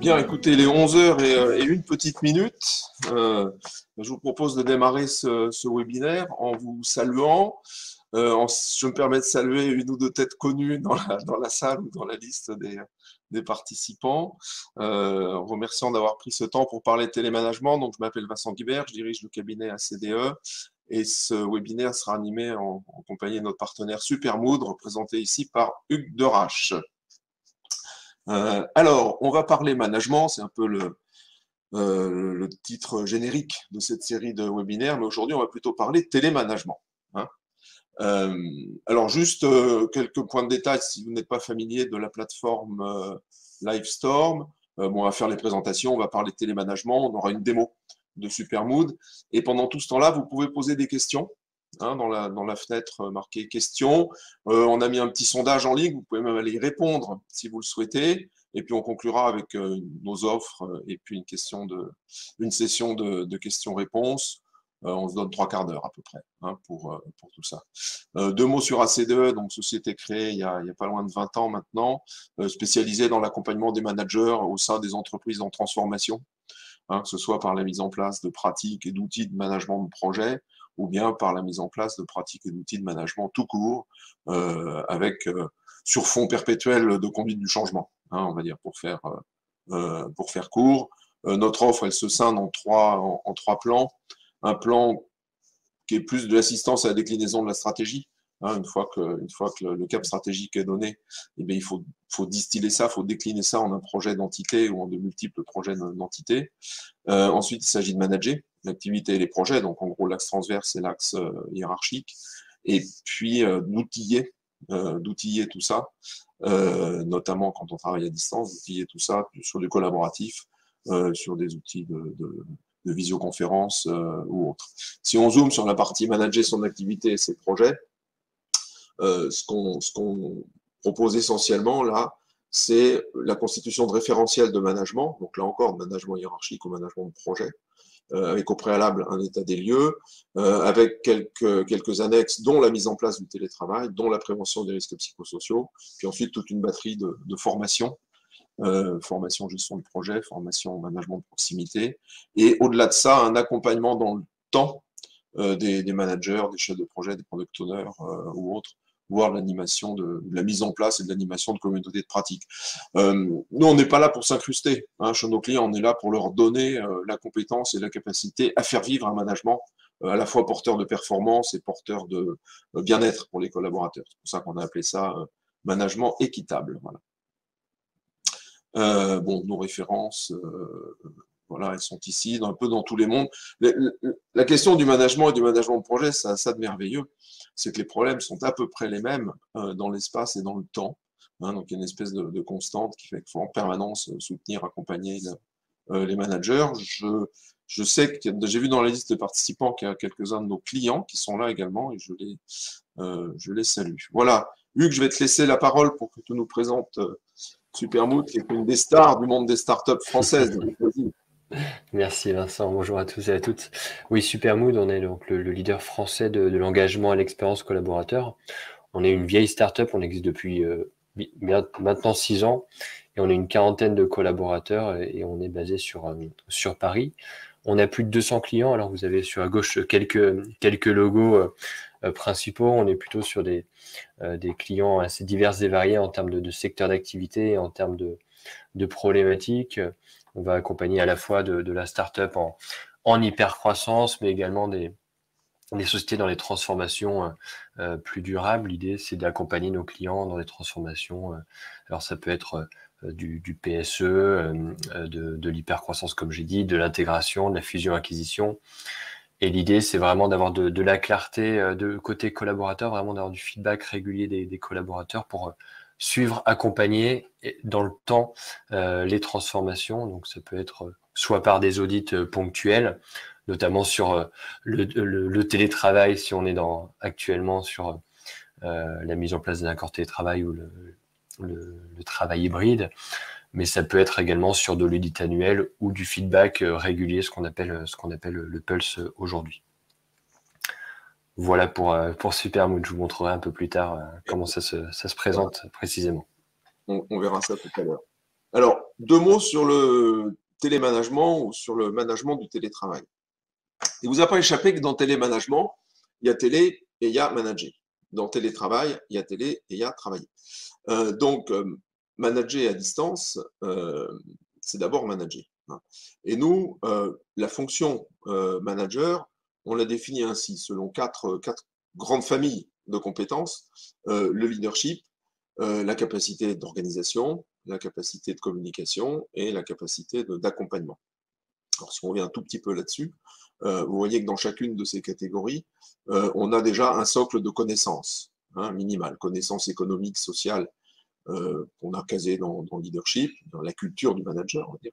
Bien, écoutez, il est 11 heures et une petite minute. Je vous propose de démarrer ce webinaire en vous saluant. Je me permets de saluer une ou deux têtes connues dans la salle ou dans la liste des participants, en remerciant d'avoir pris ce temps pour parler de télémanagement. Donc, je m'appelle Vincent Guibert, je dirige le cabinet ACDE et ce webinaire sera animé en compagnie de notre partenaire Supermood, représenté ici par Hugues Derache. Alors, on va parler management, c'est un peu le titre générique de cette série de webinaires, mais aujourd'hui, on va plutôt parler télémanagement. Hein. Alors, juste quelques points de détail, si vous n'êtes pas familier de la plateforme Livestorm, bon, on va faire les présentations, on va parler de télémanagement, on aura une démo de Supermood, et pendant tout ce temps-là, vous pouvez poser des questions. Hein, dans la fenêtre marquée questions. On a mis un petit sondage en ligne, vous pouvez même aller y répondre si vous le souhaitez, et puis on conclura avec nos offres et puis une session de questions-réponses. On se donne 3/4 d'heure à peu près hein, pour tout ça. Deux mots sur ACDE, donc société créée il y a pas loin de 20 ans maintenant, spécialisée dans l'accompagnement des managers au sein des entreprises en transformation, hein, que ce soit par la mise en place de pratiques et d'outils de management de projet, ou bien par la mise en place de pratiques et d'outils de management tout court, avec sur fond perpétuel de conduite du changement, hein, on va dire, pour faire court. Notre offre, elle se scinde en trois plans. Un plan qui est plus de l'assistance à la déclinaison de la stratégie. Hein, une fois que le cap stratégique est donné, eh bien, il faut distiller ça, il faut décliner ça en un projet d'entité ou en de multiples projets d'entité. Ensuite, il s'agit de manager l'activité et les projets, donc en gros l'axe transverse et l'axe hiérarchique, et puis d'outiller tout ça, notamment quand on travaille à distance, d'outiller tout ça sur du collaboratif, sur des outils de visioconférence ou autres. Si on zoome sur la partie manager son activité et ses projets, ce qu'on propose essentiellement là, c'est la constitution de référentiels de management, donc là encore, management hiérarchique ou management de projet, avec au préalable un état des lieux, avec quelques annexes, dont la mise en place du télétravail, dont la prévention des risques psychosociaux, puis ensuite toute une batterie de formations, formation gestion de projet, formation management de proximité, et au-delà de ça, un accompagnement dans le temps des managers, des chefs de projet, des product owners ou autres, voire l'animation de la mise en place et de l'animation de communautés de pratique. Nous, on n'est pas là pour s'incruster. Hein, chez nos clients, on est là pour leur donner la compétence et la capacité à faire vivre un management à la fois porteur de performance et porteur de bien-être pour les collaborateurs. C'est pour ça qu'on a appelé ça management équitable. Voilà. Bon, nos références, voilà, elles sont ici, un peu dans tous les mondes. La question du management et du management de projet, ça a ça de merveilleux, c'est que les problèmes sont à peu près les mêmes dans l'espace et dans le temps. Hein, donc, il y a une espèce de constante qui fait qu'il faut en permanence soutenir, accompagner les managers. Je sais que j'ai vu dans la liste de participants qu'il y a quelques-uns de nos clients qui sont là également et je les salue. Voilà. Hugues, je vais te laisser la parole pour que tu nous présentes Supermood, qui est une des stars du monde des startups françaises. Merci Vincent, bonjour à tous et à toutes. Oui, Supermood, on est donc le leader français de l'engagement à l'expérience collaborateur. On est une vieille startup, on existe depuis maintenant 6 ans et on est une quarantaine de collaborateurs et on est basé sur Paris. On a plus de 200 clients, alors vous avez sur la gauche quelques logos principaux. On est plutôt sur des clients assez divers et variés en termes de secteur d'activité, en termes de problématiques. On va accompagner à la fois de la start-up en hyper-croissance, mais également des sociétés dans les transformations plus durables. L'idée, c'est d'accompagner nos clients dans les transformations. Alors, ça peut être du PSE, de l'hyper-croissance, comme j'ai dit, de l'intégration, de la fusion-acquisition. Et l'idée, c'est vraiment d'avoir de la clarté de côté collaborateur, vraiment d'avoir du feedback régulier des collaborateurs pour suivre, accompagner dans le temps les transformations. Donc, ça peut être soit par des audits ponctuels, notamment sur le télétravail, si on est actuellement sur la mise en place d'un accord télétravail ou le travail hybride. Mais ça peut être également sur de l'audit annuel ou du feedback régulier, ce qu'on appelle le Pulse aujourd'hui. Voilà pour Supermood. Je vous montrerai un peu plus tard comment ça se présente précisément. On verra ça tout à l'heure. Alors, 2 mots sur le télémanagement ou sur le management du télétravail. Il vous a pas échappé que dans télémanagement, il y a télé et il y a manager. Dans télétravail, il y a télé et il y a travailler. Donc, manager à distance, c'est d'abord manager, hein. Et nous, la fonction manager, on l'a définie ainsi, selon quatre grandes familles de compétences, le leadership, la capacité d'organisation, la capacité de communication et la capacité d'accompagnement. Alors, si on revient un tout petit peu là-dessus, vous voyez que dans chacune de ces catégories, on a déjà un socle de connaissances, hein, minimales, connaissances économiques, sociales, qu'on a casé dans le leadership, dans la culture du manager, on va dire.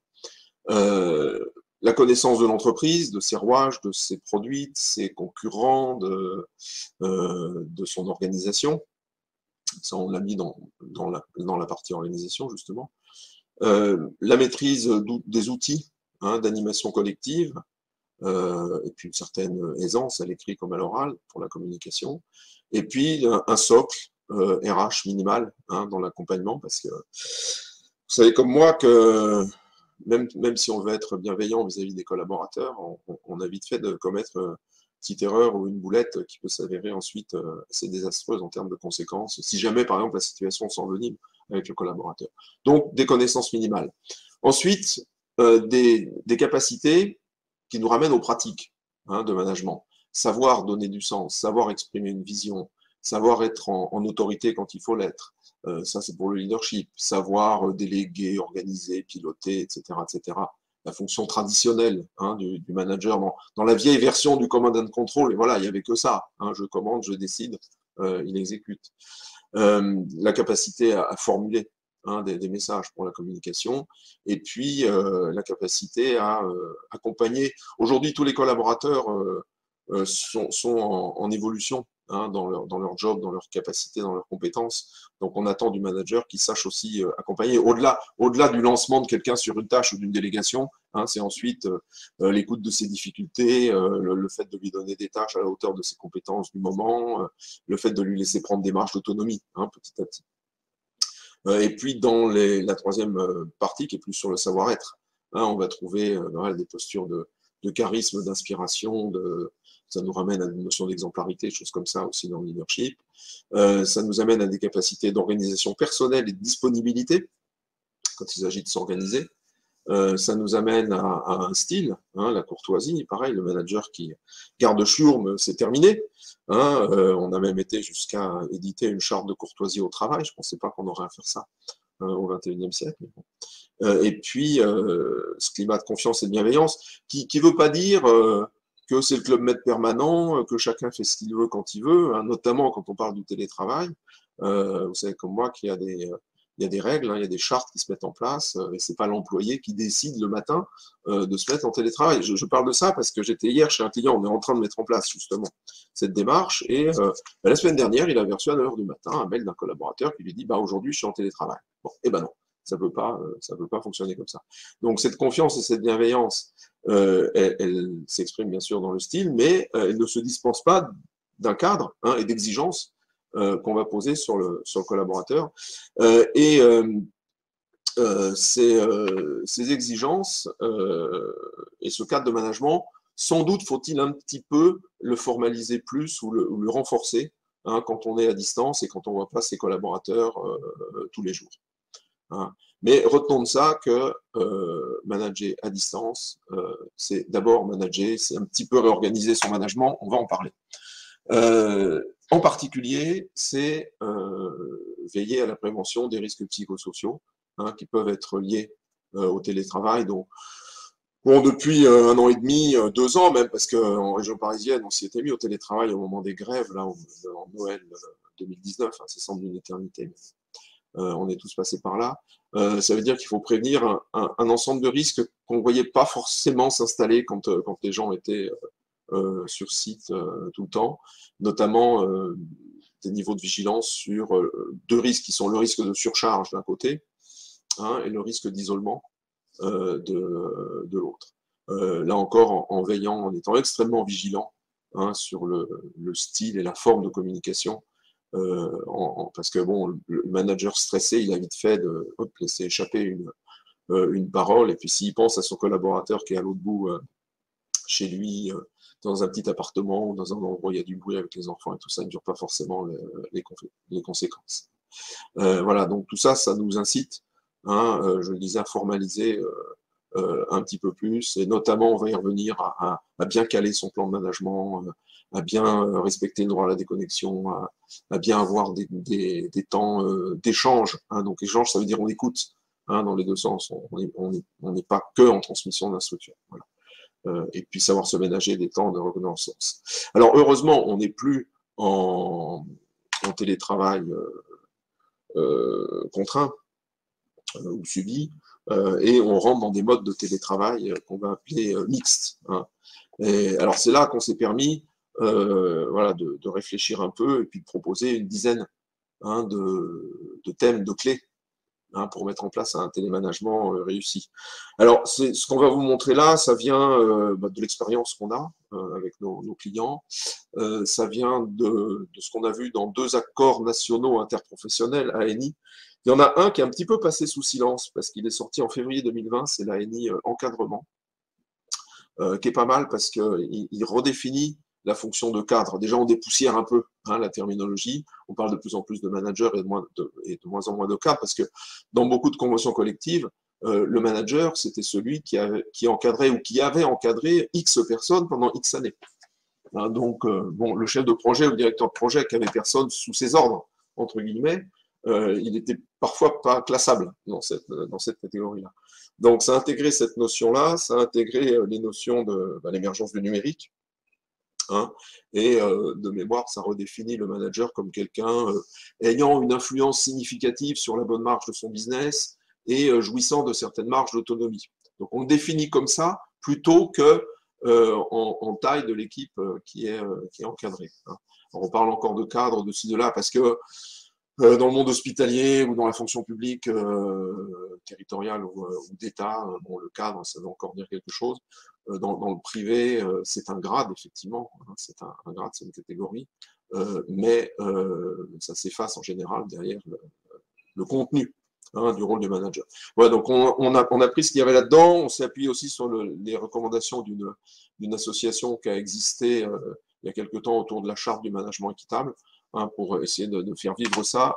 La connaissance de l'entreprise, de ses rouages, de ses produits, de ses concurrents, de son organisation. Ça, on l'a mis dans la partie organisation, justement. La maîtrise des outils, hein, d'animation collective, et puis une certaine aisance à l'écrit comme à l'oral pour la communication. Et puis un socle RH minimal, hein, dans l'accompagnement, parce que vous savez comme moi que même si on veut être bienveillant vis-à-vis des collaborateurs, on a vite fait de commettre une petite erreur ou une boulette qui peut s'avérer ensuite assez désastreuse en termes de conséquences, si jamais, par exemple, la situation s'envenime avec le collaborateur. Donc, des connaissances minimales. Ensuite, des capacités qui nous ramènent aux pratiques, hein, de management. Savoir donner du sens, savoir exprimer une vision, savoir être en autorité quand il faut l'être. Ça, c'est pour le leadership. Savoir déléguer, organiser, piloter, etc., etc. La fonction traditionnelle, hein, du manager dans la vieille version du command and control. Et voilà, il n'y avait que ça, hein, je commande, je décide, il exécute. La capacité à formuler, hein, des messages pour la communication, et puis la capacité à accompagner. Aujourd'hui, tous les collaborateurs sont en évolution, hein, dans leur job, dans leurs capacités, dans leurs compétences. Donc, on attend du manager qui sache aussi accompagner. Au-delà du lancement de quelqu'un sur une tâche ou d'une délégation, hein, c'est ensuite l'écoute de ses difficultés, le fait de lui donner des tâches à la hauteur de ses compétences du moment, le fait de lui laisser prendre des marges d'autonomie, hein, petit à petit. Et puis, dans la troisième partie, qui est plus sur le savoir-être, hein, on va trouver des postures de charisme, d'inspiration, ça nous ramène à une notion d'exemplarité, des choses comme ça aussi dans le leadership. Ça nous amène à des capacités d'organisation personnelle et de disponibilité, quand il s'agit de s'organiser. Ça nous amène à un style, hein, la courtoisie, pareil, le manager qui garde chiourme, c'est terminé. Hein, on a même été jusqu'à éditer une charte de courtoisie au travail, je ne pensais pas qu'on aurait à faire ça au XXIe siècle. Mais bon. Et puis, ce climat de confiance et de bienveillance, qui ne veut pas dire que c'est le club med permanent, que chacun fait ce qu'il veut quand il veut, hein, notamment quand on parle du télétravail. Vous savez comme moi qu'il y a des règles, hein, il y a des chartes qui se mettent en place, et c'est pas l'employé qui décide le matin de se mettre en télétravail. Je parle de ça parce que j'étais hier chez un client, on est en train de mettre en place justement cette démarche, et la semaine dernière, il avait reçu à 9h du matin un mail d'un collaborateur qui lui dit aujourd'hui je suis en télétravail. Bon, eh ben non, ça peut pas fonctionner comme ça. Donc cette confiance et cette bienveillance, elle s'exprime bien sûr dans le style, mais elle ne se dispense pas d'un cadre, hein, et d'exigences qu'on va poser sur le collaborateur. Ces exigences et ce cadre de management, sans doute faut-il un petit peu le formaliser plus ou le renforcer, hein, quand on est à distance et quand on ne voit pas ses collaborateurs tous les jours. Hein. Mais retenons de ça que manager à distance, c'est d'abord manager, c'est un petit peu réorganiser son management, on va en parler. En particulier, c'est veiller à la prévention des risques psychosociaux, hein, qui peuvent être liés au télétravail. Donc, bon, depuis 1 an et demi, 2 ans même, parce qu'en région parisienne, on s'y était mis au télétravail au moment des grèves, là, en Noël 2019, hein, ça semble une éternité, mais on est tous passés par là. Ça veut dire qu'il faut prévenir un ensemble de risques qu'on ne voyait pas forcément s'installer quand les gens étaient sur site tout le temps, notamment des niveaux de vigilance sur 2 risques qui sont le risque de surcharge d'un côté, hein, et le risque d'isolement de l'autre. Là encore, en veillant, en étant extrêmement vigilant, hein, sur le style et la forme de communication, parce que bon, le manager stressé, il a vite fait de laisser échapper une parole, et puis s'il pense à son collaborateur qui est à l'autre bout, chez lui, dans un petit appartement ou dans un endroit où il y a du bruit avec les enfants et tout ça, il ne dure pas forcément les conséquences. Voilà, donc tout ça, ça nous incite, hein, je le disais, à formaliser un petit peu plus, et notamment, on va y revenir, à bien caler son plan de management, à bien respecter le droit à la déconnexion, à bien avoir des temps d'échange. Hein. Donc échange, ça veut dire on écoute, hein, dans les deux sens, on n'est pas que en transmission d'instructions. Voilà. Et puis savoir se ménager des temps de reconnaissance. Alors heureusement, on n'est plus en télétravail contraint ou subi, et on rentre dans des modes de télétravail qu'on va appeler mixtes. Hein. Et alors c'est là qu'on s'est permis voilà, de réfléchir un peu et puis de proposer une dizaine, hein, de thèmes, de clés, hein, pour mettre en place un télémanagement réussi. Alors, ce qu'on va vous montrer là, ça vient de l'expérience qu'on a avec nos clients, ça vient de ce qu'on a vu dans 2 accords nationaux interprofessionnels, ANI. Il y en a un qui est un petit peu passé sous silence, parce qu'il est sorti en février 2020, c'est l'ANI encadrement, qui est pas mal parce qu'il redéfinit la fonction de cadre. Déjà, on dépoussière un peu, hein, la terminologie. On parle de plus en plus de managers et de moins en moins de cadres, parce que dans beaucoup de conventions collectives, le manager, c'était celui qui encadrait ou qui avait encadré X personnes pendant X années. Hein, donc, bon, le chef de projet ou le directeur de projet qui avait personne sous ses ordres, entre guillemets, il était parfois pas classable dans cette catégorie-là. Donc, ça a intégré cette notion-là, ça a intégré les notions de l'émergence du numérique. Hein, et de mémoire, ça redéfinit le manager comme quelqu'un ayant une influence significative sur la bonne marche de son business et jouissant de certaines marges d'autonomie. Donc on le définit comme ça plutôt que en taille de l'équipe qui est encadrée. Hein. Alors on parle encore de cadre, de ci, de là, parce que dans le monde hospitalier ou dans la fonction publique territoriale ou d'État, bon, le cadre, ça veut encore dire quelque chose. Dans le privé, c'est un grade, effectivement, hein, c'est un grade, c'est une catégorie, mais ça s'efface en général derrière le contenu, hein, du rôle du manager. Voilà, donc on a pris ce qu'il y avait là-dedans, on s'est appuyé aussi sur les recommandations d'une association qui a existé il y a quelque temps autour de la charte du management équitable, hein, pour essayer de faire vivre ça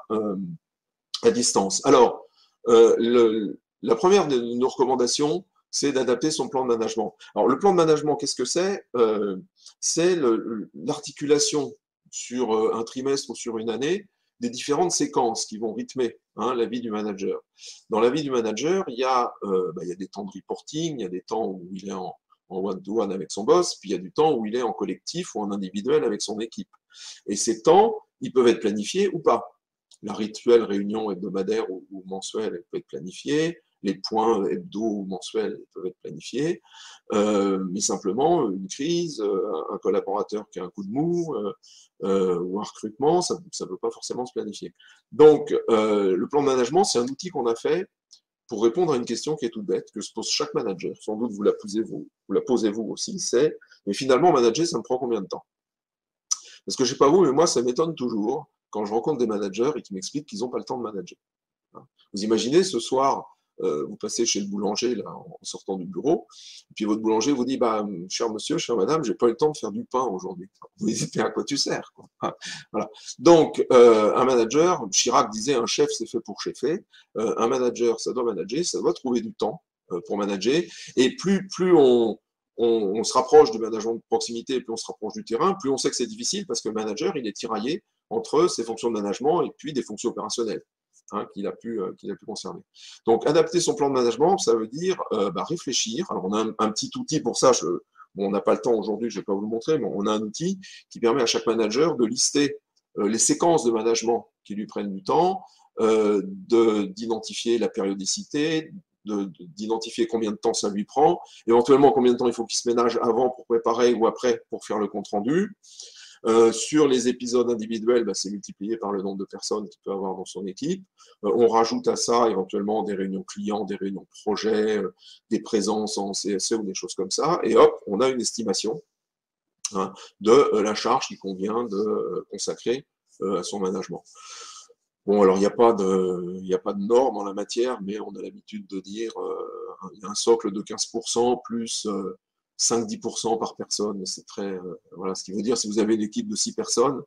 à distance. Alors, la première de nos recommandations, c'est d'adapter son plan de management. Alors, le plan de management, qu'est-ce que c'est? C'est l'articulation sur un trimestre ou sur une année des différentes séquences qui vont rythmer, hein, la vie du manager. Dans la vie du manager, il y a des temps de reporting, il y a des temps où il est en one-to-one avec son boss, puis il y a du temps où il est en collectif ou en individuel avec son équipe. Et ces temps, ils peuvent être planifiés ou pas. La rituelle réunion hebdomadaire ou mensuelle, elle peut être planifiée. Les points hebdo ou mensuels peuvent être planifiés. Mais simplement, une crise, un collaborateur qui a un coup de mou, ou un recrutement, ça ne peut pas forcément se planifier. Donc, le plan de management, c'est un outil qu'on a fait pour répondre à une question qui est toute bête, que se pose chaque manager. Sans doute vous la posez vous aussi, c'est, mais finalement, manager, ça me prend combien de temps? Parce que je ne sais pas vous, mais moi, ça m'étonne toujours quand je rencontre des managers et qui m'expliquent qu'ils n'ont pas le temps de manager. Vous imaginez, ce soir, vous passez chez le boulanger là, en sortant du bureau, et puis votre boulanger vous dit, cher monsieur, chère madame, j'ai pas eu le temps de faire du pain aujourd'hui. Vous dites, à quoi tu sers, quoi. Voilà. Donc, un manager, Chirac disait, un chef, c'est fait pour cheffer. Un manager, ça doit manager, ça doit trouver du temps pour manager. Et plus on se rapproche du management de proximité, plus on se rapproche du terrain, plus on sait que c'est difficile parce que le manager, il est tiraillé entre ses fonctions de management et puis des fonctions opérationnelles, hein, qu'il a pu concerner. Donc, adapter son plan de management, ça veut dire réfléchir. Alors, on a un petit outil pour ça. Bon, on n'a pas le temps aujourd'hui, je ne vais pas vous le montrer, mais on a un outil qui permet à chaque manager de lister les séquences de management qui lui prennent du temps, d'identifier la périodicité, d'identifier combien de temps ça lui prend, éventuellement combien de temps il faut qu'il se ménage avant pour préparer ou après pour faire le compte-rendu. Sur les épisodes individuels, c'est multiplié par le nombre de personnes qu'il peut avoir dans son équipe. On rajoute à ça éventuellement des réunions clients, des réunions projets, des présences en CSE ou des choses comme ça. Et hop, on a une estimation, hein, de la charge qu'il convient de consacrer à son management. Bon, alors il n'y a pas de normes en la matière, mais on a l'habitude de dire Il y a un socle de 15% plus 5-10% par personne. C'est très, voilà, ce qui veut dire, si vous avez une équipe de 6 personnes,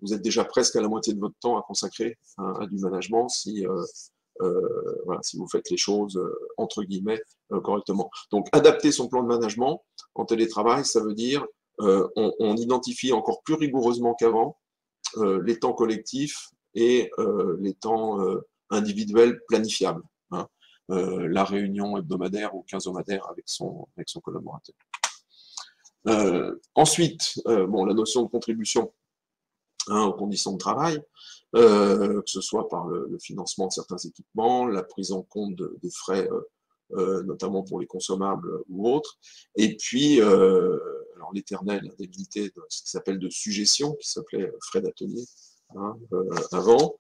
vous êtes déjà presque à la moitié de votre temps à consacrer à du management si, voilà, si vous faites les choses, entre guillemets, correctement. Donc, adapter son plan de management en télétravail, ça veut dire on identifie encore plus rigoureusement qu'avant les temps collectifs et les temps individuels planifiables. Hein. La réunion hebdomadaire ou quinzomadaire avec son collaborateur. Ensuite, bon, la notion de contribution aux conditions de travail, que ce soit par le financement de certains équipements, la prise en compte des frais, notamment pour les consommables ou autres, et puis alors l'éternelle indemnité de ce qui s'appelle de suggestion, qui s'appelait frais d'atelier hein, avant.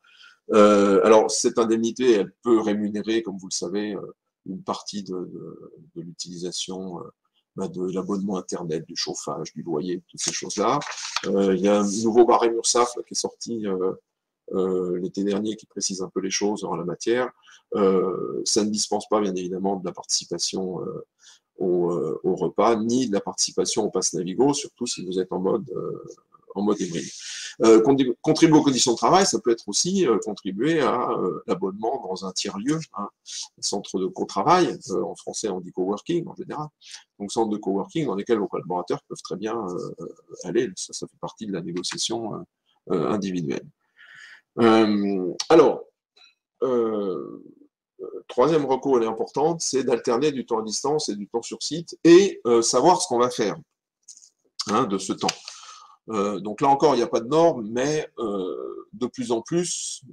Alors cette indemnité, elle peut rémunérer, comme vous le savez, une partie de l'utilisation de l'abonnement Internet, du chauffage, du loyer, toutes ces choses-là. Il y a un nouveau barème URSSAF qui est sorti l'été dernier qui précise un peu les choses en la matière. Ça ne dispense pas, bien évidemment, de la participation au repas, ni de la participation au pass Navigo, surtout si vous êtes en mode hybride. Contribuer aux conditions de travail, ça peut être aussi contribuer à l'abonnement dans un tiers-lieu, hein, centre de co-travail, en français on dit coworking en général, donc centre de coworking dans lesquels vos collaborateurs peuvent très bien aller, ça fait partie de la négociation individuelle. Alors, troisième recours, elle est importante, c'est d'alterner du temps à distance et du temps sur site et savoir ce qu'on va faire hein, de ce temps. Donc là encore, il n'y a pas de normes, mais de plus en plus,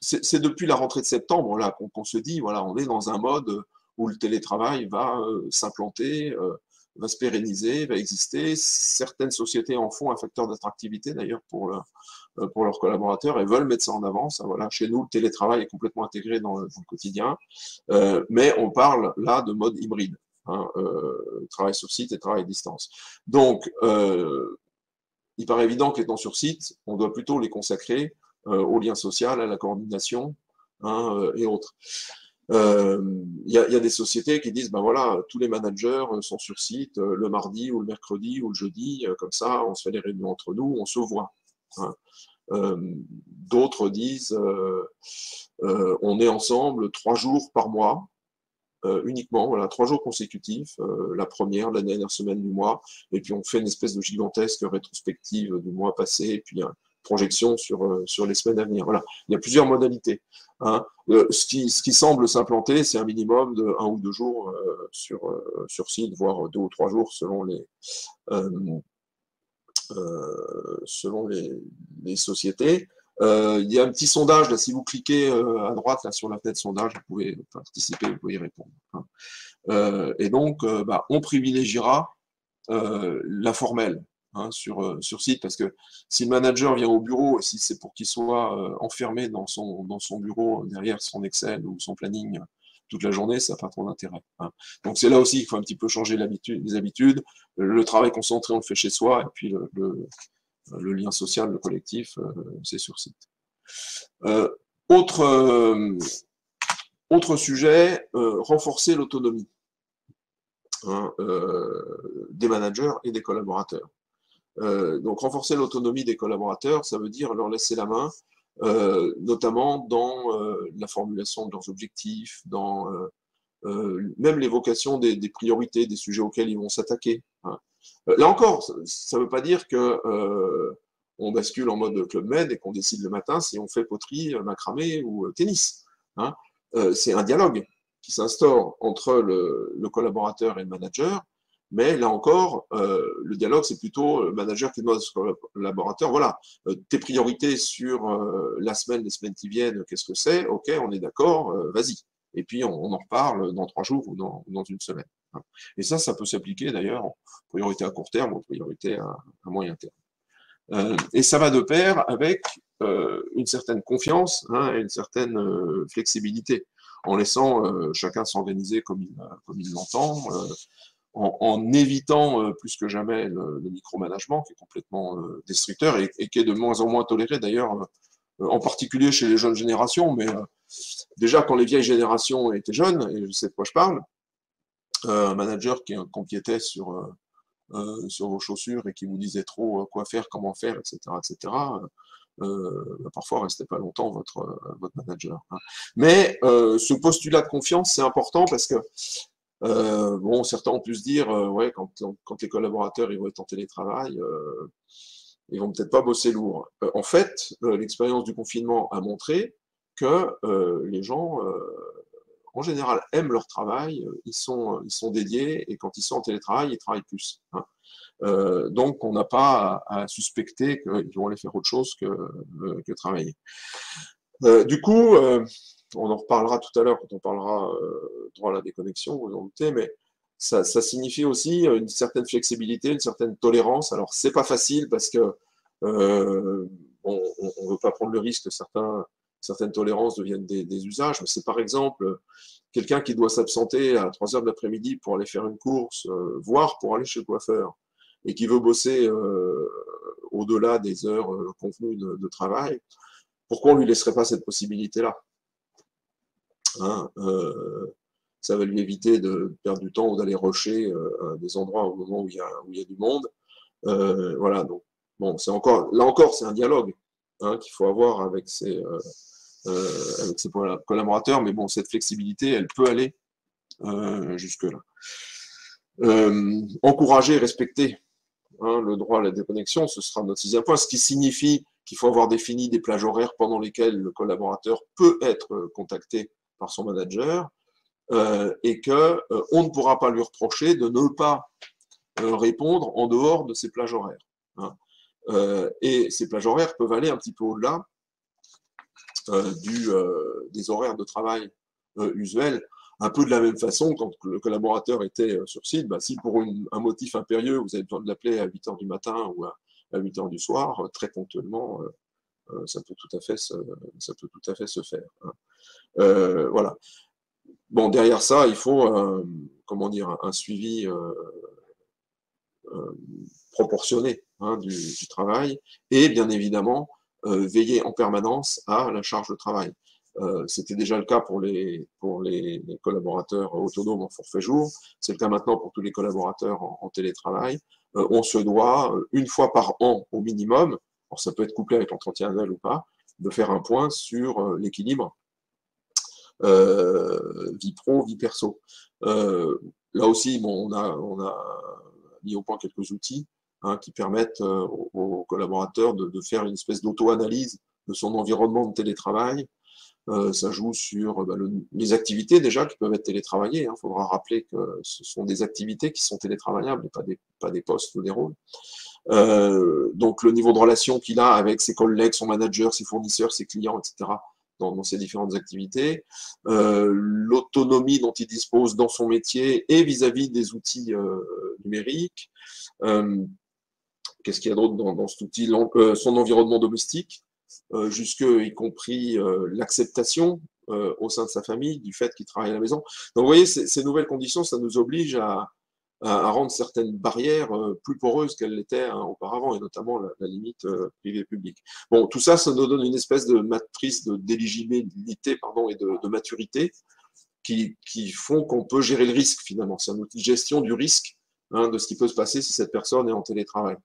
c'est depuis la rentrée de septembre là, qu'on se dit, voilà, on est dans un mode où le télétravail va s'implanter, va se pérenniser, va exister. Certaines sociétés en font un facteur d'attractivité d'ailleurs pour leurs collaborateurs et veulent mettre ça en avant. Ça, voilà. Chez nous, le télétravail est complètement intégré dans le quotidien, mais on parle là de mode hybride, hein, travail sur site et travail à distance. Donc, il paraît évident qu'étant sur site, on doit plutôt les consacrer au lien social, à la coordination hein, et autres. Il y a des sociétés qui disent, ben voilà, tous les managers sont sur site le mardi ou le mercredi ou le jeudi, comme ça, on se fait des réunions entre nous, on se voit. Hein. D'autres disent, on est ensemble 3 jours par mois, uniquement, voilà, 3 jours consécutifs, la première, la dernière semaine du mois, et puis on fait une espèce de gigantesque rétrospective du mois passé, et puis projection sur les semaines à venir. Voilà. Il y a plusieurs modalités. Hein. Ce qui semble s'implanter, c'est un minimum de 1 ou 2 jours sur site, voire 2 ou 3 jours selon les sociétés. Il y a un petit sondage, là, si vous cliquez à droite là, sur la fenêtre sondage, vous pouvez participer, vous pouvez y répondre. Hein. Et donc, on privilégiera l'informel hein, sur site, parce que si le manager vient au bureau, et si c'est pour qu'il soit enfermé dans son bureau, derrière son Excel ou son planning toute la journée, ça n'a pas trop d'intérêt. Hein. Donc c'est là aussi qu'il faut un petit peu changer les habitudes. Le travail concentré, on le fait chez soi, et puis le lien social, le collectif, c'est sur site. Autre sujet, renforcer l'autonomie hein, des managers et des collaborateurs. Donc renforcer l'autonomie des collaborateurs, ça veut dire leur laisser la main, notamment dans la formulation de leurs objectifs, dans même l'évocation des priorités, des sujets auxquels ils vont s'attaquer. Hein. Là encore, ça ne veut pas dire que on bascule en mode Club Med et qu'on décide le matin si on fait poterie, macramé ou tennis. Hein. C'est un dialogue qui s'instaure entre le collaborateur et le manager, mais là encore, le dialogue, c'est plutôt le manager qui demande à son collaborateur, voilà, tes priorités sur la semaine, les semaines qui viennent, qu'est-ce que c'est? Ok, on est d'accord, vas-y. Et puis on en reparle dans 3 jours ou dans une semaine. Hein. Et ça peut s'appliquer d'ailleurs en priorité à court terme ou en priorité à moyen terme. Et ça va de pair avec une certaine confiance hein, et une certaine flexibilité, en laissant chacun s'organiser comme il l'entend, en évitant plus que jamais le micromanagement qui est complètement destructeur et qui est de moins en moins toléré d'ailleurs, en particulier chez les jeunes générations, mais déjà quand les vieilles générations étaient jeunes, et je sais de quoi je parle, un manager qui empiétait sur vos chaussures et qui vous disait trop quoi faire, comment faire, etc., etc., parfois restez pas longtemps votre manager, hein. Mais ce postulat de confiance, c'est important parce que bon, certains ont pu se dire, ouais, quand les collaborateurs ils vont être en télétravail, ils vont peut-être pas bosser lourd. En fait, l'expérience du confinement a montré que les gens, en général, aiment leur travail, ils sont dédiés, et quand ils sont en télétravail, ils travaillent plus, hein. Donc, on n'a pas à suspecter qu'ils vont aller faire autre chose que travailler. Du coup, on en reparlera tout à l'heure quand on parlera droit à la déconnexion, vous en doutez, mais ça signifie aussi une certaine flexibilité, une certaine tolérance. Alors, c'est pas facile parce que on ne veut pas prendre le risque que certaines tolérances deviennent des usages, mais c'est par exemple quelqu'un qui doit s'absenter à 3 heures de l'après-midi pour aller faire une course, voire pour aller chez le coiffeur, et qui veut bosser au-delà des heures convenues de travail. Pourquoi on ne lui laisserait pas cette possibilité-là, hein? Ça va lui éviter de perdre du temps ou d'aller rusher à des endroits au moment où il y a du monde. Voilà, donc, bon, là encore, c'est un dialogue, hein, qu'il faut avoir avec ses collaborateurs, mais bon, cette flexibilité, elle peut aller jusque-là. Encourager et respecter, hein, le droit à la déconnexion, ce sera notre 6e point, ce qui signifie qu'il faut avoir défini des plages horaires pendant lesquelles le collaborateur peut être contacté par son manager, et qu'on ne pourra pas lui reprocher de ne pas répondre en dehors de ces plages horaires, hein. Et ces plages horaires peuvent aller un petit peu au-delà des horaires de travail usuels, un peu de la même façon quand le collaborateur était sur site, bah, si pour un motif impérieux, vous avez besoin de l'appeler à 8 heures du matin ou à 8 heures du soir, très ponctuellement, ça peut tout à fait se faire, hein. Voilà. Bon, derrière ça, il faut comment dire, un suivi proportionné, hein, du travail, et bien évidemment veiller en permanence à la charge de travail. C'était déjà le cas pour les collaborateurs autonomes en forfait jour, c'est le cas maintenant pour tous les collaborateurs en télétravail. On se doit, une fois par an au minimum, alors ça peut être couplé avec l'entretien annuel ou pas, de faire un point sur l'équilibre vie pro, vie perso. Là aussi, bon, on a mis au point quelques outils, hein, qui permettent aux collaborateurs de faire une espèce d'auto-analyse de son environnement de télétravail. Ça joue sur les activités déjà qui peuvent être télétravaillées, hein. Il faudra rappeler que ce sont des activités qui sont télétravaillables et pas des postes ou des rôles. Donc le niveau de relation qu'il a avec ses collègues, son manager, ses fournisseurs, ses clients, etc., dans ses différentes activités, l'autonomie dont il dispose dans son métier et vis-à-vis des outils numériques. Qu'est-ce qu'il y a d'autre dans cet outil? Son environnement domestique, jusque y compris l'acceptation au sein de sa famille du fait qu'il travaille à la maison. Donc vous voyez, ces nouvelles conditions, ça nous oblige à rendre certaines barrières plus poreuses qu'elles l'étaient, hein, auparavant, et notamment la limite privée-publique. Bon, tout ça, ça nous donne une espèce de matrice d'éligibilité, pardon, et de maturité qui font qu'on peut gérer le risque, finalement. C'est un outil de gestion du risque, hein, de ce qui peut se passer si cette personne est en télétravail.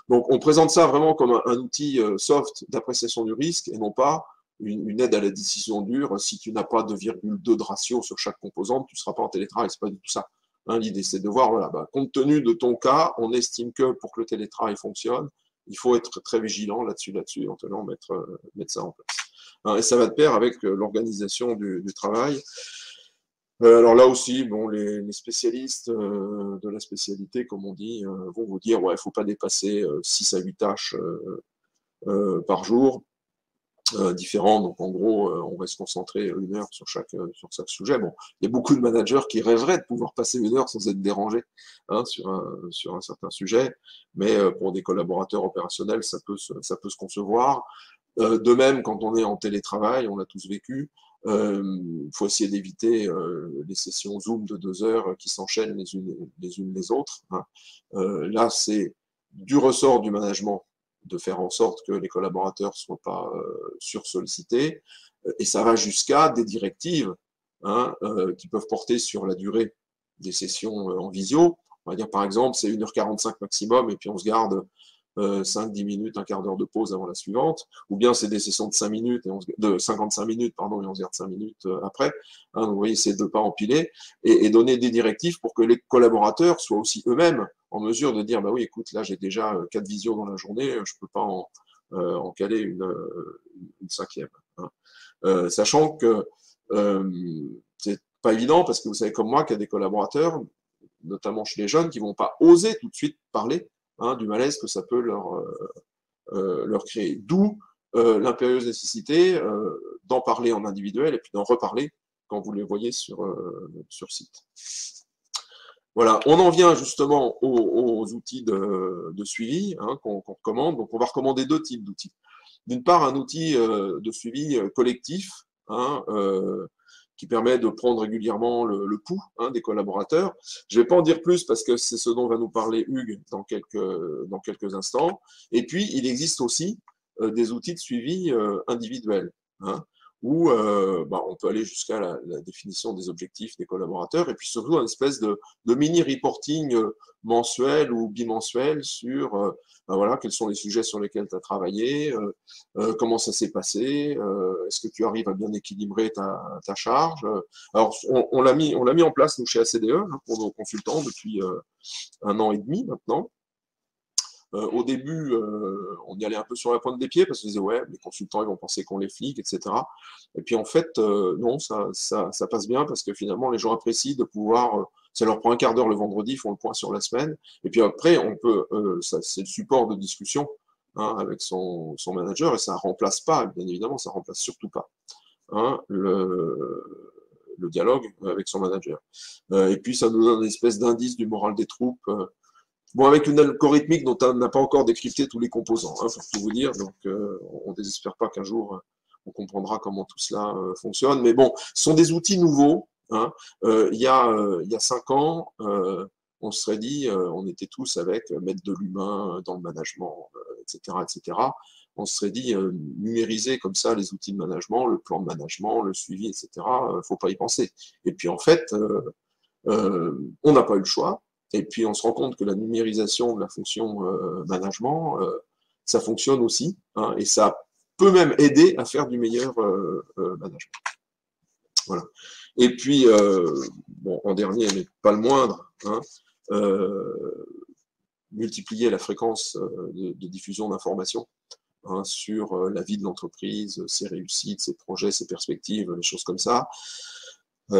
Donc, on présente ça vraiment comme un outil soft d'appréciation du risque, et non pas une aide à la décision dure. Si tu n'as pas de 2 de ratio sur chaque composante, tu ne seras pas en télétravail. C'est pas du tout ça. Hein, l'idée, c'est de voir, voilà, compte tenu de ton cas, on estime que pour que le télétravail fonctionne, il faut être très vigilant là-dessus, éventuellement mettre ça en place, hein. Et ça va de pair avec l'organisation du travail. Alors là aussi, bon, les spécialistes de la spécialité, comme on dit, vont vous dire, ouais, il ne faut pas dépasser 6 à 8 tâches par jour. Différents. Donc, en gros, on va se concentrer 1 heure sur chaque sujet. Bon, il y a beaucoup de managers qui rêveraient de pouvoir passer 1 heure sans être dérangés, hein, sur un certain sujet, mais pour des collaborateurs opérationnels, ça peut se concevoir. De même, quand on est en télétravail, on l'a tous vécu, il faut essayer d'éviter les sessions Zoom de 2 heures qui s'enchaînent les unes les autres, hein. Là, c'est du ressort du management de faire en sorte que les collaborateurs ne soient pas sursollicités, et ça va jusqu'à des directives, hein, qui peuvent porter sur la durée sessions en visio. On va dire par exemple, c'est 1h45 maximum, et puis on se garde 5-10 minutes, un quart d'heure de pause avant la suivante, ou bien c'est des sessions de 5 minutes, de 55 minutes, pardon, et on se garde 5 minutes après. Hein, donc vous voyez, c'est de ne pas empiler, et donner des directives pour que les collaborateurs soient aussi eux-mêmes en mesure de dire, bah oui, écoute, là j'ai déjà 4 visios dans la journée, je ne peux pas en caler une cinquième. Hein. Sachant que c'est pas évident, parce que vous savez comme moi qu'il y a des collaborateurs, notamment chez les jeunes, qui vont pas oser tout de suite parler du malaise que ça peut leur créer. D'où l'impérieuse nécessité d'en parler en individuel et puis d'en reparler quand vous les voyez sur site. Voilà, on en vient justement aux outils de suivi qu'on recommande. Donc on va recommander 2 types d'outils. D'une part, un outil de suivi collectif, qui permet de prendre régulièrement le pouls des collaborateurs. Je ne vais pas en dire plus parce que c'est ce dont va nous parler Hugues dans quelques instants. Et puis, il existe aussi des outils de suivi individuels, où on peut aller jusqu'à la définition des objectifs des collaborateurs, et puis surtout une espèce de mini-reporting mensuel ou bimensuel sur voilà, quels sont les sujets sur lesquels tu as travaillé, comment ça s'est passé, est-ce que tu arrives à bien équilibrer ta charge. Alors, on l'a mis en place, nous, chez ACDE, pour nos consultants, depuis 1 an et demi maintenant. Au début, on y allait un peu sur la pointe des pieds parce qu'on disait ouais, les consultants ils vont penser qu'on les flic, etc. Et puis en fait, non, ça passe bien parce que finalement les gens apprécient de pouvoir. Ça leur prend un quart d'heure le vendredi, ils font le point sur la semaine. Et puis après, on peut, c'est le support de discussion avec son manager, et ça remplace pas, bien évidemment, ça remplace surtout pas le dialogue avec son manager. Et puis ça nous donne une espèce d'indice du moral des troupes. Bon, avec une algorithmique dont on n'a pas encore décrypté tous les composants, pour tout vous dire. Donc, on ne désespère pas qu'un jour, on comprendra comment tout cela fonctionne. Mais bon, ce sont des outils nouveaux. Il y a 5 ans, on se serait dit, on était tous avec mettre de l'humain dans le management, etc., etc. On se serait dit, numériser comme ça les outils de management, le plan de management, le suivi, etc., il ne faut pas y penser. Et puis, en fait, on n'a pas eu le choix. Et puis, on se rend compte que la numérisation de la fonction management, ça fonctionne aussi, et ça peut même aider à faire du meilleur management. Voilà. Et puis, bon, en dernier, mais pas le moindre, multiplier la fréquence de diffusion d'informations sur la vie de l'entreprise, ses réussites, ses projets, ses perspectives, les choses comme ça.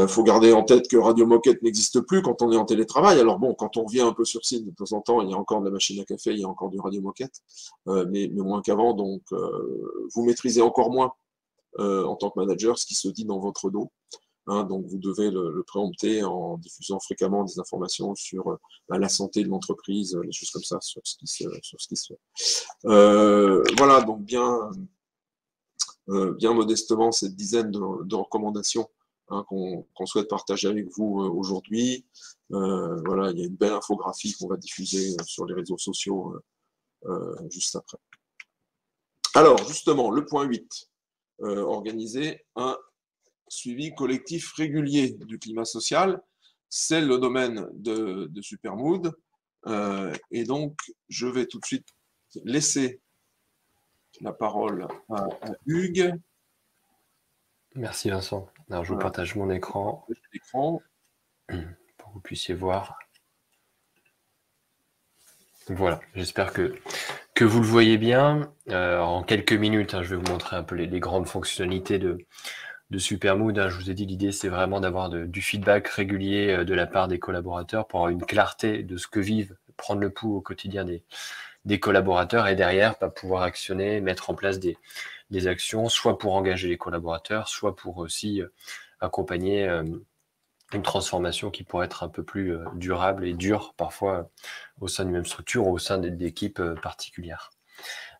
Faut garder en tête que Radio Moquette n'existe plus quand on est en télétravail. Alors bon, quand on revient un peu sur site de temps en temps, il y a encore de la machine à café, il y a encore du Radio Moquette, mais moins qu'avant. Donc, vous maîtrisez encore moins en tant que manager ce qui se dit dans votre dos. Donc, vous devez le préempter en diffusant fréquemment des informations sur la santé de l'entreprise, les choses comme ça, sur ce qui se fait. Voilà, donc bien modestement, cette dizaine de recommandations qu'on souhaite partager avec vous aujourd'hui. Voilà, il y a une belle infographie qu'on va diffuser sur les réseaux sociaux juste après. Alors, justement, le point 8, organiser un suivi collectif régulier du climat social. C'est le domaine de Supermood. Et donc, je vais tout de suite laisser la parole à Hugues. Merci Vincent. Alors, je vous partage mon écran pour que vous puissiez voir. Voilà, j'espère que vous le voyez bien. En quelques minutes, je vais vous montrer un peu les grandes fonctionnalités de Supermood. Je vous ai dit, l'idée, c'est vraiment d'avoir du feedback régulier de la part des collaborateurs pour avoir une clarté de ce que vivent, prendre le pouls au quotidien des collaborateurs, et derrière, pouvoir actionner, mettre en place des actions, soit pour engager les collaborateurs, soit pour aussi accompagner une transformation qui pourrait être un peu plus durable et dure parfois au sein d'une même structure ou au sein d'équipes particulières.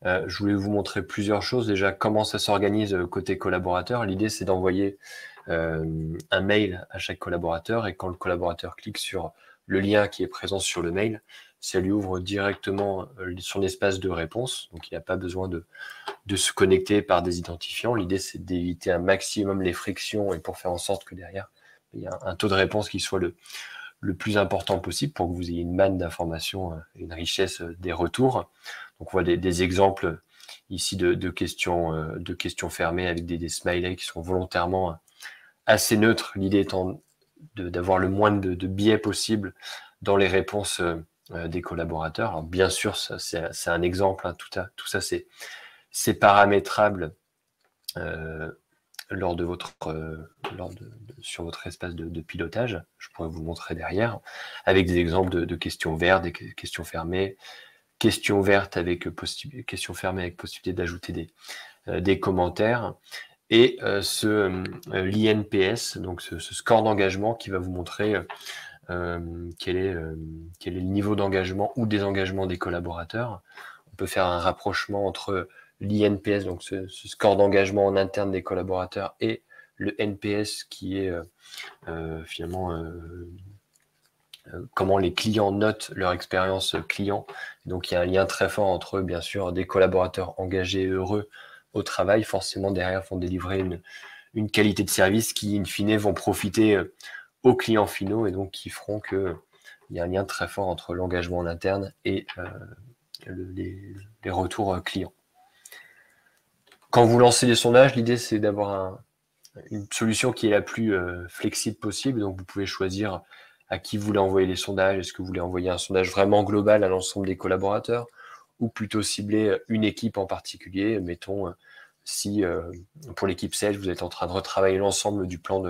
Je voulais vous montrer plusieurs choses. Déjà, comment ça s'organise côté collaborateur. L'idée, c'est d'envoyer un mail à chaque collaborateur, et quand le collaborateur clique sur le lien qui est présent sur le mail, ça lui ouvre directement son espace de réponse. Donc, il n'a pas besoin de se connecter par des identifiants. L'idée, c'est d'éviter un maximum les frictions, et pour faire en sorte que derrière, il y a un taux de réponse qui soit le le plus important possible pour que vous ayez une manne d'informations, une richesse des retours. Donc, on voit des exemples ici de questions fermées avec des smileys qui sont volontairement assez neutres. L'idée étant d'avoir le moins de biais possible dans les réponses des collaborateurs. Alors, bien sûr, c'est un exemple. Hein, tout ça, c'est paramétrable sur votre espace de pilotage. Je pourrais vous montrer derrière, avec des exemples de questions vertes, des questions fermées, questions vertes avec questions fermées avec possibilité d'ajouter des commentaires, et l'INPS, donc ce score d'engagement qui va vous montrer quel est le niveau d'engagement ou désengagement des collaborateurs. On peut faire un rapprochement entre l'INPS, donc ce score d'engagement en interne des collaborateurs, et le NPS qui est finalement comment les clients notent leur expérience client. Donc il y a un lien très fort entre, bien sûr, des collaborateurs engagés et heureux au travail, forcément derrière vont délivrer une qualité de service qui, in fine, vont profiter aux clients finaux, et donc qui feront qu'il y a un lien très fort entre l'engagement en interne et les retours clients. Quand vous lancez des sondages, l'idée c'est d'avoir une solution qui est la plus flexible possible. Donc vous pouvez choisir à qui vous voulez envoyer les sondages. Est-ce que vous voulez envoyer un sondage vraiment global à l'ensemble des collaborateurs, ou plutôt cibler une équipe en particulier? Mettons, si pour l'équipe sales, vous êtes en train de retravailler l'ensemble du plan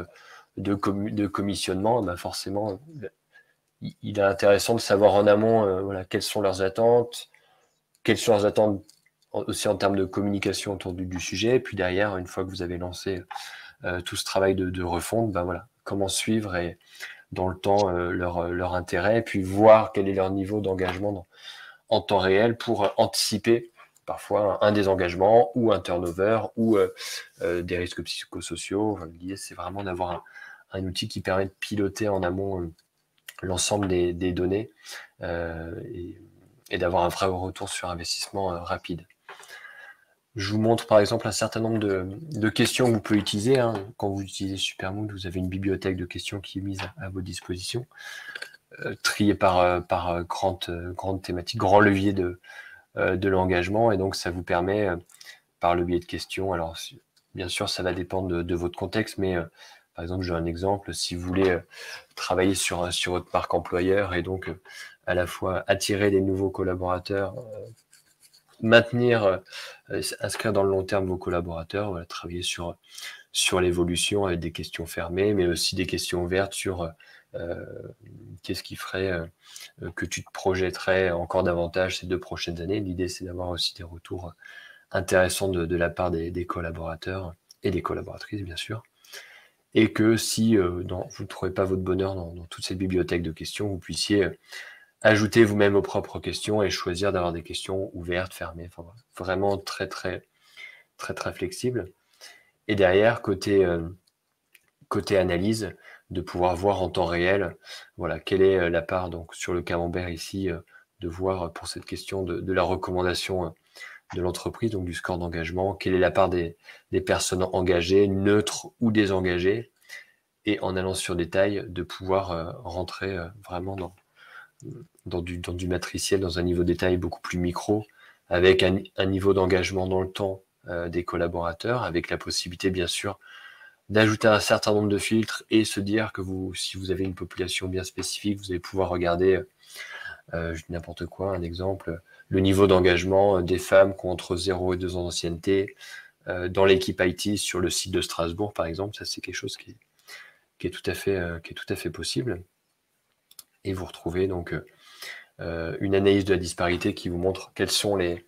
de commissionnement, ben forcément, il est intéressant de savoir en amont voilà, quelles sont leurs attentes aussi en termes de communication autour du sujet. Et puis derrière, une fois que vous avez lancé tout ce travail de refonte, ben voilà, comment suivre et dans le temps leur intérêt, et puis voir quel est leur niveau d'engagement en temps réel pour anticiper parfois un désengagement ou un turnover ou des risques psychosociaux. Enfin, l'idée, c'est vraiment d'avoir un outil qui permet de piloter en amont l'ensemble des données et d'avoir un vrai retour sur investissement rapide. Je vous montre par exemple un certain nombre de questions que vous pouvez utiliser. Hein. Quand vous utilisez Supermood, vous avez une bibliothèque de questions qui est mise à votre disposition, triée par grande thématique, grand levier de l'engagement. Et donc, ça vous permet, par le biais de questions, alors bien sûr, ça va dépendre de votre contexte, mais par exemple, j'ai un exemple, si vous voulez travailler sur votre marque employeur et donc à la fois attirer des nouveaux collaborateurs, inscrire dans le long terme vos collaborateurs, voilà, travailler sur l'évolution avec des questions fermées, mais aussi des questions ouvertes sur qu'est-ce qui ferait que tu te projetterais encore davantage ces 2 prochaines années. L'idée, c'est d'avoir aussi des retours intéressants de la part des collaborateurs et des collaboratrices, bien sûr. Et que si vous ne trouvez pas votre bonheur dans toute cette bibliothèque de questions, vous puissiez ajouter vous-même vos propres questions et choisir d'avoir des questions ouvertes, fermées, enfin, vraiment très, très, très, très flexible. Et derrière, côté analyse, de pouvoir voir en temps réel, voilà, quelle est la part, donc sur le camembert ici, de voir pour cette question de la recommandation de l'entreprise, donc du score d'engagement, quelle est la part des personnes engagées, neutres ou désengagées, et en allant sur détail, de pouvoir rentrer vraiment dans du matriciel, dans un niveau de détail beaucoup plus micro, avec un niveau d'engagement dans le temps des collaborateurs, avec la possibilité, bien sûr, d'ajouter un certain nombre de filtres et se dire que si vous avez une population bien spécifique, vous allez pouvoir regarder, je dis n'importe quoi, un exemple, le niveau d'engagement des femmes qui ont entre 0 et 2 ans d'ancienneté dans l'équipe IT sur le site de Strasbourg, par exemple. Ça, c'est quelque chose qui est tout à fait possible. Et vous retrouvez donc une analyse de la disparité qui vous montre quels sont les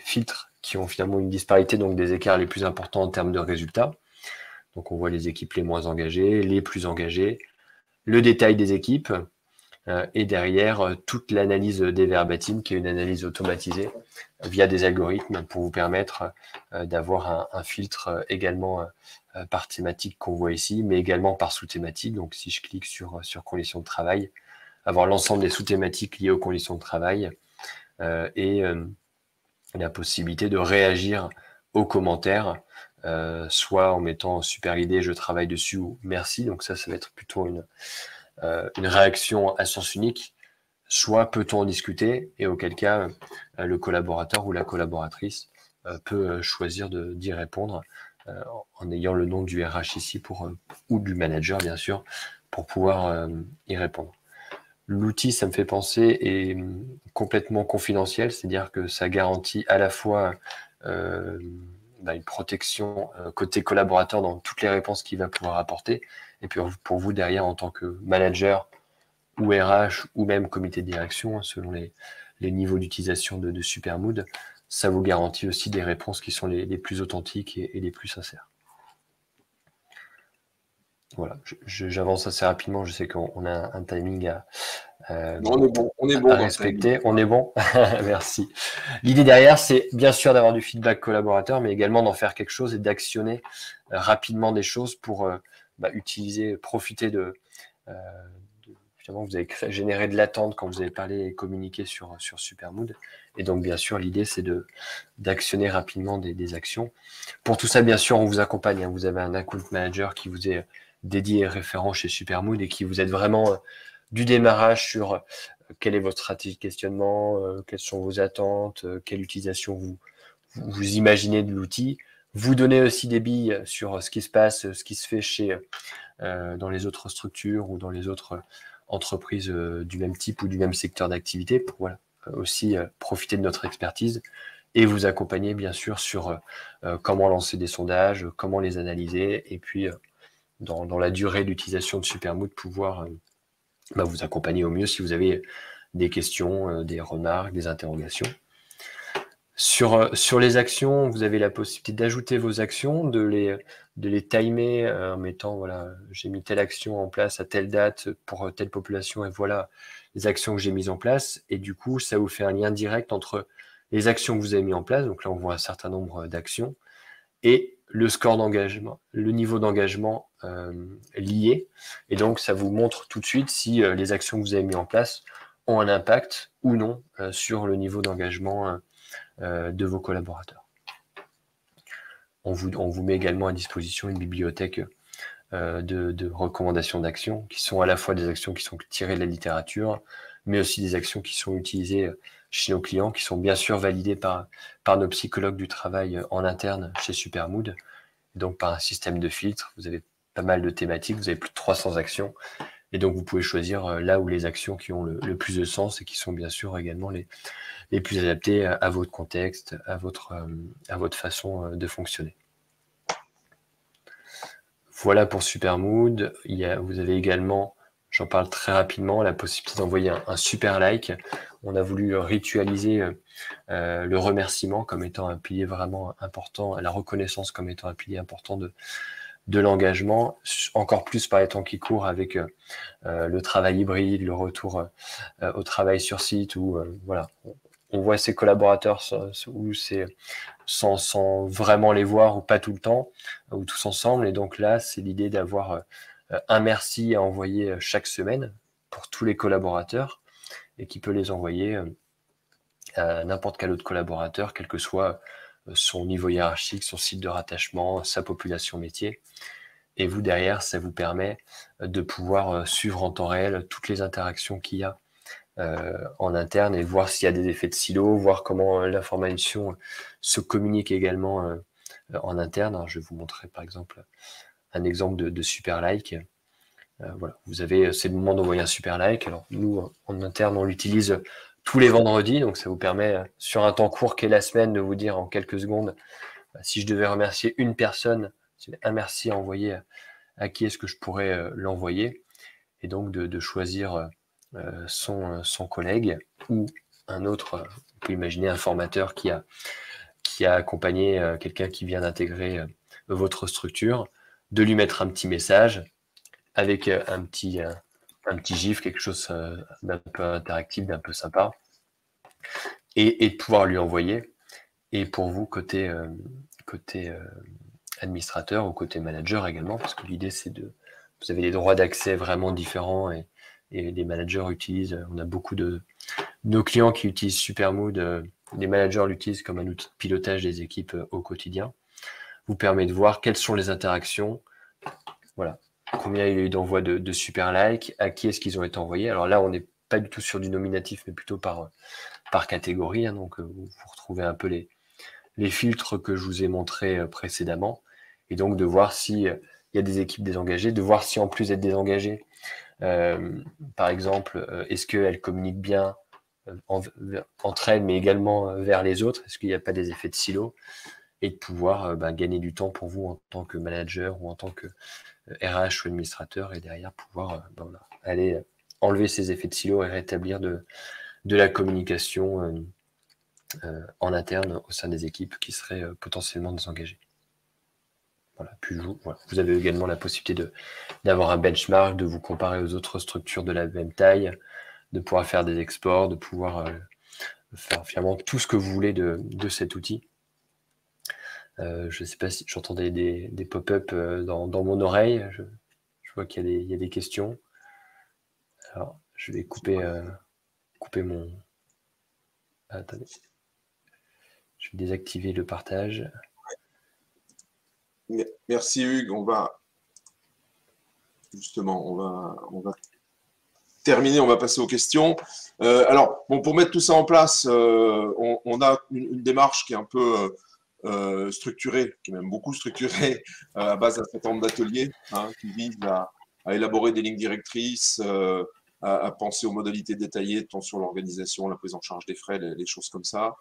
filtres qui ont finalement une disparité, donc des écarts les plus importants en termes de résultats. Donc on voit les équipes les moins engagées, les plus engagées, le détail des équipes, et derrière toute l'analyse des verbatims, qui est une analyse automatisée via des algorithmes pour vous permettre d'avoir un filtre également par thématique qu'on voit ici, mais également par sous-thématique. Donc si je clique sur conditions de travail, avoir l'ensemble des sous-thématiques liées aux conditions de travail et la possibilité de réagir aux commentaires soit en mettant super l'idée, je travaille dessus ou merci. Donc ça va être plutôt une réaction à sens unique. Soit peut-on en discuter et auquel cas le collaborateur ou la collaboratrice peut choisir d'y répondre en ayant le nom du RH ici ou du manager bien sûr pour pouvoir y répondre. L'outil, ça me fait penser, est complètement confidentiel, c'est-à-dire que ça garantit à la fois une protection côté collaborateur dans toutes les réponses qu'il va pouvoir apporter, et puis pour vous derrière en tant que manager ou RH ou même comité de direction, selon les niveaux d'utilisation de Supermood, ça vous garantit aussi des réponses qui sont les plus authentiques et les plus sincères. Voilà, j'avance assez rapidement, je sais qu'on a un timing à respecter. On est bon. Merci. L'idée derrière, c'est bien sûr d'avoir du feedback collaborateur, mais également d'en faire quelque chose et d'actionner rapidement des choses pour utiliser, profiter finalement, vous avez généré de l'attente quand vous avez parlé et communiqué sur Supermood. Et donc, bien sûr, l'idée, c'est d'actionner rapidement des actions. Pour tout ça, bien sûr, on vous accompagne. Hein. Vous avez un account manager qui vous est dédié et référent chez Supermood et qui vous aide vraiment du démarrage sur quelle est votre stratégie de questionnement, quelles sont vos attentes, quelle utilisation vous imaginez de l'outil. Vous donnez aussi des billes sur ce qui se passe, ce qui se fait dans les autres structures ou dans les autres entreprises du même type ou du même secteur d'activité pour aussi profiter de notre expertise et vous accompagner bien sûr sur comment lancer des sondages, comment les analyser et puis dans la durée d'utilisation de Supermood pouvoir vous accompagner au mieux si vous avez des questions, des remarques, des interrogations. Sur les actions, vous avez la possibilité d'ajouter vos actions, de les timer en mettant, voilà, j'ai mis telle action en place à telle date pour telle population et voilà les actions que j'ai mises en place. Et du coup, ça vous fait un lien direct entre les actions que vous avez mis en place. Donc là, on voit un certain nombre d'actions et le score d'engagement, le niveau d'engagement lié. Et donc, ça vous montre tout de suite si les actions que vous avez mis en place ont un impact ou non sur le niveau d'engagement de vos collaborateurs. On vous met également à disposition une bibliothèque de recommandations d'actions qui sont à la fois des actions qui sont tirées de la littérature, mais aussi des actions qui sont utilisées chez nos clients, qui sont bien sûr validées par nos psychologues du travail en interne chez Supermood. Et donc par un système de filtre, vous avez pas mal de thématiques, vous avez plus de 300 actions. Et donc vous pouvez choisir là où les actions qui ont le plus de sens et qui sont bien sûr également les plus adaptés à votre contexte, à votre façon de fonctionner. Voilà pour Supermood. Vous avez également, j'en parle très rapidement, la possibilité d'envoyer un super like. On a voulu ritualiser le remerciement comme étant un pilier vraiment important, la reconnaissance comme étant un pilier important de l'engagement, encore plus par les temps qui courent avec le travail hybride, le retour au travail sur site, où voilà, on voit ses collaborateurs où c'est sans vraiment les voir ou pas tout le temps, ou tous ensemble. Et donc là, c'est l'idée d'avoir un merci à envoyer chaque semaine pour tous les collaborateurs et qui peut les envoyer à n'importe quel autre collaborateur, quel que soit son niveau hiérarchique, son site de rattachement, sa population métier. Et vous, derrière, ça vous permet de pouvoir suivre en temps réel toutes les interactions qu'il y a en interne et voir s'il y a des effets de silo, voir comment l'information se communique également en interne. Alors, je vais vous montrer par exemple un exemple de super like. Voilà, c'est le moment d'envoyer un super like. Alors nous, en interne, on l'utilise tous les vendredis, donc ça vous permet sur un temps court qu'est la semaine de vous dire en quelques secondes si je devais remercier une personne, un merci à envoyer, à qui est-ce que je pourrais l'envoyer, et donc de choisir son collègue ou un autre, vous pouvez imaginer un formateur qui a accompagné quelqu'un qui vient d'intégrer votre structure, de lui mettre un petit message avec un petit gif, quelque chose d'un peu interactif, d'un peu sympa, et de pouvoir lui envoyer. Et pour vous, côté administrateur ou côté manager également, parce que l'idée c'est vous avez des droits d'accès vraiment différents et les managers on a beaucoup de nos clients qui utilisent Supermood, les managers l'utilisent comme un outil de pilotage des équipes au quotidien. vous permet de voir quelles sont les interactions. Voilà. Combien il y a eu d'envois de super likes, à qui est-ce qu'ils ont été envoyés. Alors là, on n'est pas du tout sur du nominatif, mais plutôt par catégorie. Hein, donc, vous retrouvez un peu les filtres que je vous ai montrés précédemment. Et donc, de voir s'il y a des équipes désengagées, de voir si en plus d'être désengagées, par exemple, est-ce qu'elles communiquent bien entre elles, mais également vers les autres? Est-ce qu'il n'y a pas des effets de silo? Et de pouvoir gagner du temps pour vous en tant que manager ou en tant que RH ou administrateur, et derrière pouvoir aller enlever ces effets de silo et rétablir de la communication en interne au sein des équipes qui seraient potentiellement désengagées. Voilà. Puis vous avez également la possibilité d'avoir un benchmark, de vous comparer aux autres structures de la même taille, de pouvoir faire des exports, de pouvoir faire finalement tout ce que vous voulez de cet outil. Je ne sais pas si j'entendais des pop-up dans mon oreille. Je vois qu'il y a des questions. Alors, je vais couper mon... Ah, attendez. Je vais désactiver le partage. Merci Hugues. On va terminer, on va passer aux questions. Alors, bon, pour mettre tout ça en place, on a une démarche qui est un peu structurée, qui est même beaucoup structurée, à base d'un certain nombre d'ateliers qui visent à élaborer des lignes directrices, à penser aux modalités détaillées, tant sur l'organisation, la prise en charge des frais, les choses comme ça.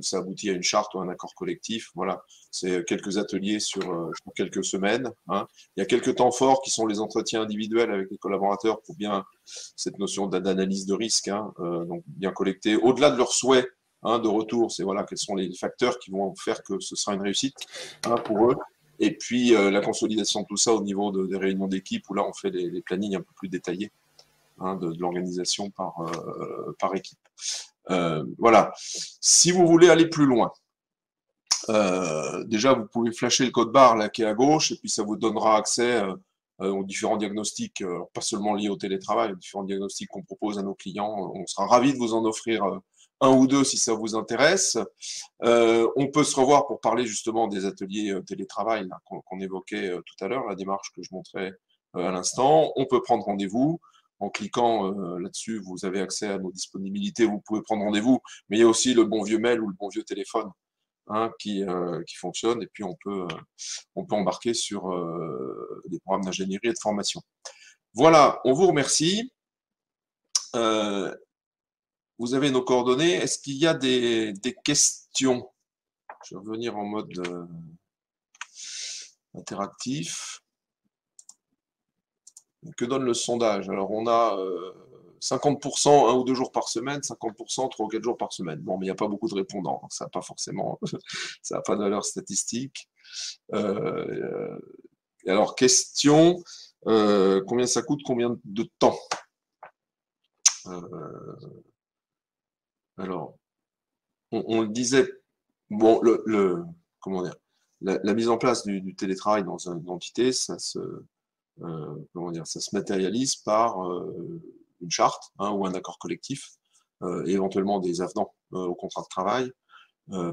Ça aboutit à une charte ou un accord collectif. Voilà, c'est quelques ateliers sur quelques semaines. Il y a quelques temps forts qui sont les entretiens individuels avec les collaborateurs pour bien cette notion d'analyse de risque, donc bien collecter au-delà de leurs souhaits de retour. C'est voilà, quels sont les facteurs qui vont faire que ce sera une réussite pour eux. Et puis la consolidation de tout ça au niveau des réunions d'équipe où là on fait les plannings un peu plus détaillés de l'organisation par équipe. Voilà. Si vous voulez aller plus loin, déjà vous pouvez flasher le code barre là qui est à gauche et puis ça vous donnera accès aux différents diagnostics, pas seulement liés au télétravail, aux différents diagnostics qu'on propose à nos clients. On sera ravis de vous en offrir un ou deux si ça vous intéresse. On peut se revoir pour parler justement des ateliers télétravail qu'on évoquait tout à l'heure, la démarche que je montrais à l'instant. On peut prendre rendez-vous. En cliquant là-dessus, vous avez accès à nos disponibilités, vous pouvez prendre rendez-vous, mais il y a aussi le bon vieux mail ou le bon vieux téléphone qui fonctionne, et puis on peut embarquer sur des programmes d'ingénierie et de formation. Voilà, on vous remercie. Vous avez nos coordonnées. Est-ce qu'il y a des questions? Je vais revenir en mode interactif. Que donne le sondage? Alors, on a 50% 1 ou 2 jours par semaine, 50% 3 ou 4 jours par semaine. Bon, mais il n'y a pas beaucoup de répondants. Ça n'a pas forcément, ça n'a pas de valeur statistique. Alors, question, combien ça coûte, combien de temps? Alors, on le disait, bon, comment dire, la mise en place du télétravail dans une entité, ça se matérialise par une charte ou un accord collectif, et éventuellement des avenants au contrat de travail.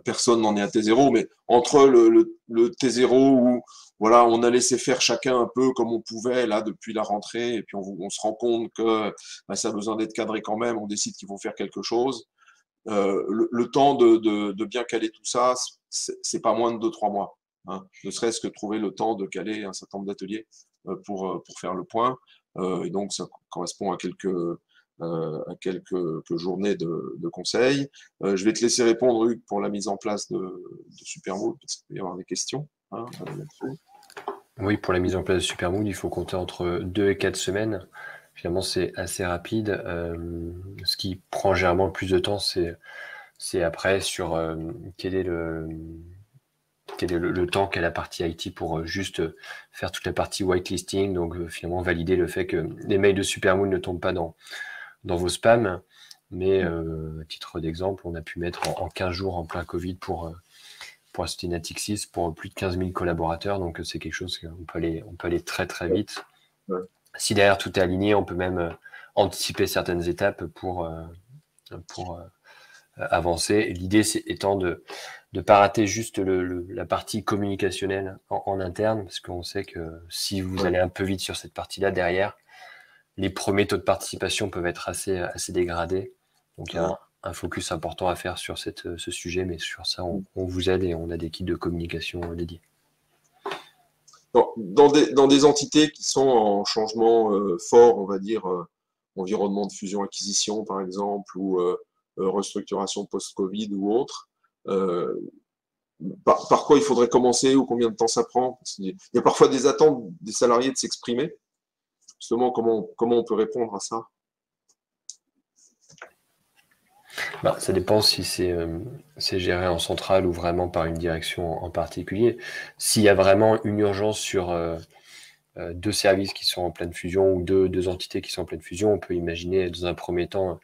Personne n'en est à T0, mais entre le T0 où voilà, on a laissé faire chacun un peu comme on pouvait là depuis la rentrée, et puis on se rend compte que ça a besoin d'être cadré quand même, on décide qu'il faut faire quelque chose. Le temps de bien caler tout ça, c'est pas moins de 2-3 mois. Ne serait-ce que trouver le temps de caler un certain nombre d'ateliers pour faire le point. Et donc, ça correspond à quelques journées de conseils. Je vais te laisser répondre, Hugues, pour la mise en place de Supermood, parce qu'il peut y avoir des questions là-dessus. Oui, pour la mise en place de Supermood, il faut compter entre 2 et 4 semaines. Finalement, c'est assez rapide. Ce qui prend généralement le plus de temps, c'est après sur quel est le temps qu'a la partie IT pour juste faire toute la partie whitelisting, donc finalement valider le fait que les mails de Supermood ne tombent pas dans vos spams. Mais à titre d'exemple, on a pu mettre en 15 jours en plein Covid pour Natixis pour plus de 15 000 collaborateurs, donc c'est quelque chose qu'on peut aller très très vite. Ouais. Si derrière tout est aligné, on peut même anticiper certaines étapes pour avancer. L'idée étant de pas rater juste la partie communicationnelle en interne, parce qu'on sait que si vous allez un peu vite sur cette partie-là, derrière, les premiers taux de participation peuvent être assez dégradés. Donc, il y a un focus important à faire sur ce sujet, mais sur ça, on vous aide et on a des kits de communication dédiés. Dans des entités qui sont en changement fort, on va dire, environnement de fusion-acquisition, par exemple, ou restructuration post-Covid ou autre, par quoi il faudrait commencer ou combien de temps ça prend? Il y a parfois des attentes des salariés de s'exprimer. Justement, comment on peut répondre à ça? Ça dépend si c'est géré en centrale ou vraiment par une direction en particulier. S'il y a vraiment une urgence sur deux services qui sont en pleine fusion ou deux entités qui sont en pleine fusion, on peut imaginer dans un premier temps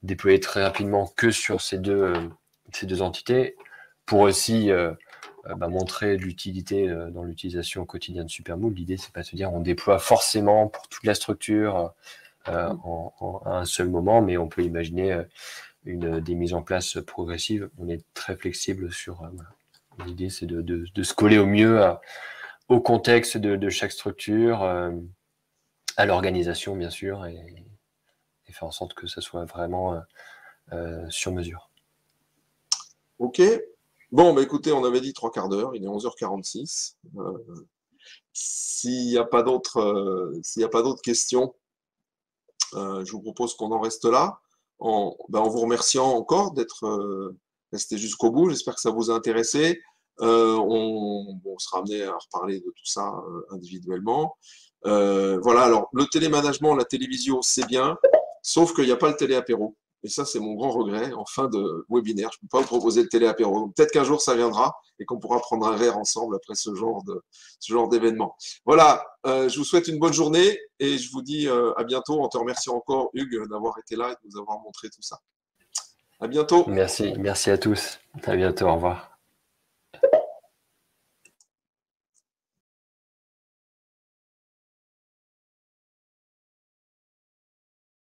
déployer très rapidement que sur ces deux entités pour aussi montrer l'utilité dans l'utilisation quotidienne de Supermood. L'idée, c'est pas de se dire on déploie forcément pour toute la structure à un seul moment, mais on peut imaginer des mises en place progressives. On est très flexible sur... L'idée, c'est de se coller au mieux au contexte de chaque structure, à l'organisation, bien sûr, et faire en sorte que ça soit vraiment sur mesure. Ok. Bon, écoutez, on avait dit 3/4 d'heure, il est 11h46. S'il n'y a pas d'autres questions, je vous propose qu'on en reste là, en vous remerciant encore d'être resté jusqu'au bout. J'espère que ça vous a intéressé. On sera amené à reparler de tout ça individuellement. Voilà, alors le télémanagement, la télévisio, c'est bien, sauf qu'il n'y a pas le téléapéro. Et ça, c'est mon grand regret en fin de webinaire. Je ne peux pas vous proposer le téléapéro. Peut-être qu'un jour, ça viendra et qu'on pourra prendre un verre ensemble après ce genre d'événement. Voilà, je vous souhaite une bonne journée et je vous dis à bientôt en te remerciant encore, Hugues, d'avoir été là et de nous avoir montré tout ça. À bientôt. Merci à tous. À bientôt. Au revoir.